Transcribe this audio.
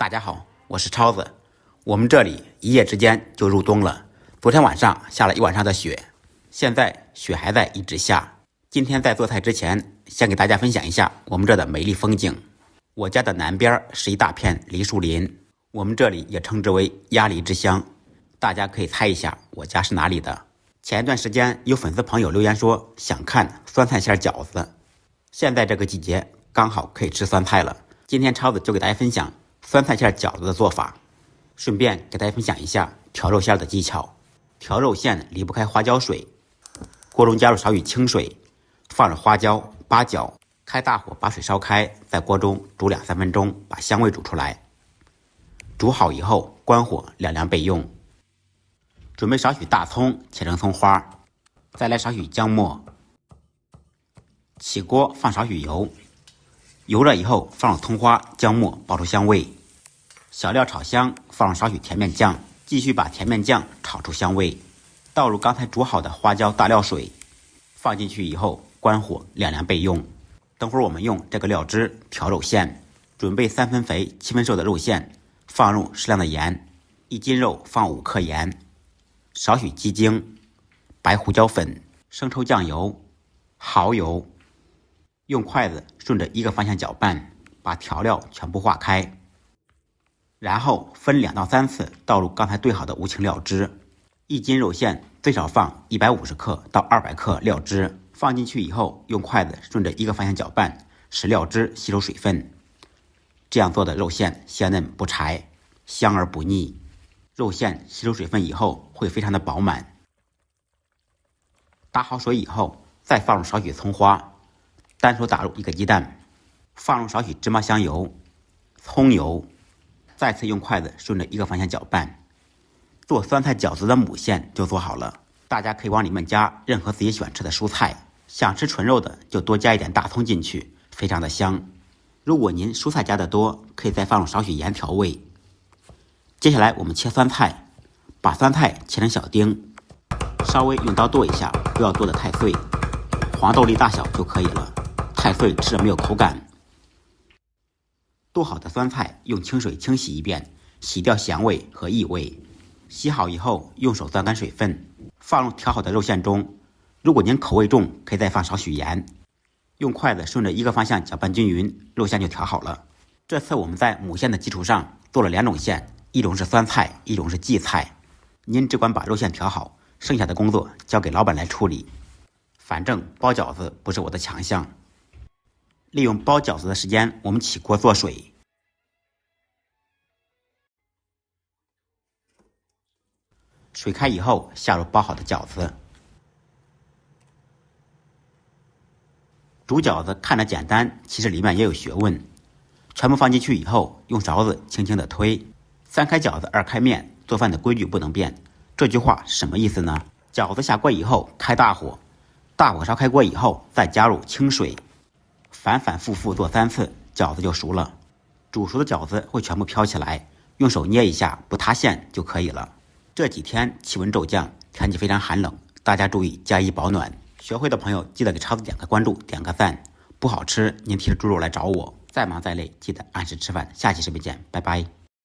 大家好，我是超子。我们这里一夜之间就入冬了，昨天晚上下了一晚上的雪，现在雪还在一直下。今天在做菜之前，先给大家分享一下我们这的美丽风景。我家的南边是一大片梨树林，我们这里也称之为鸭梨之乡。大家可以猜一下我家是哪里的。前一段时间有粉丝朋友留言说想看酸菜馅饺子，现在这个季节刚好可以吃酸菜了。今天超子就给大家分享酸菜馅饺子的做法，顺便给大家分享一下调肉馅的技巧。调肉馅离不开花椒水，锅中加入少许清水，放入花椒、八角，开大火把水烧开，在锅中煮2-3分钟，把香味煮出来。煮好以后关火两凉备用。准备少许大葱切成葱花，再来少许姜末。起锅放少许油，油热以后放入葱花、姜末爆出香味。小料炒香，放入少许甜面酱，继续把甜面酱炒出香味。倒入刚才煮好的花椒大料水，放进去以后关火两凉备用。等会儿我们用这个料汁调肉馅。准备3分肥7分瘦的肉馅，放入适量的盐，1斤肉放5克盐，少许鸡精、白胡椒粉、生抽酱油、蚝油，用筷子顺着一个方向搅拌，把调料全部化开，然后分2到3次倒入刚才兑好的无情料汁。1斤肉馅最少放150克到200克料汁，放进去以后用筷子顺着一个方向搅拌，使料汁吸收水分。这样做的肉馅鲜嫩不柴，香而不腻。肉馅吸收水分以后会非常的饱满。打好水以后，再放入少许葱花，单手打入1个鸡蛋，放入少许芝麻香油、葱油，再次用筷子顺着一个方向搅拌。做酸菜饺子的母馅就做好了，大家可以往里面加任何自己喜欢吃的蔬菜，想吃纯肉的就多加一点大葱进去，非常的香。如果您蔬菜加的多，可以再放入少许盐调味。接下来我们切酸菜，把酸菜切成小丁，稍微用刀剁一下，不要剁得太碎，黄豆粒大小就可以了，太碎吃着没有口感。剁好的酸菜用清水清洗一遍，洗掉咸味和异味。洗好以后用手攥干水分，放入调好的肉馅中。如果您口味重，可以再放少许盐。用筷子顺着一个方向搅拌均匀，肉馅就调好了。这次我们在母馅的基础上做了2种馅，一种是酸菜，一种是荠菜。您只管把肉馅调好，剩下的工作交给老板来处理。反正包饺子不是我的强项。利用包饺子的时间，我们起锅做水。水开以后，下入包好的饺子。煮饺子看着简单，其实里面也有学问。全部放进去以后，用勺子轻轻的推。3开饺子2开面，做饭的规矩不能变。这句话什么意思呢？饺子下锅以后开大火，大火烧开锅以后再加入清水，反反复复做3次，饺子就熟了。煮熟的饺子会全部飘起来，用手捏一下不塌陷就可以了。这几天气温骤降，天气非常寒冷，大家注意加衣保暖。学会的朋友记得给超子点个关注，点个赞。不好吃您提着猪肉来找我。再忙再累，记得按时吃饭。下期视频见，拜拜。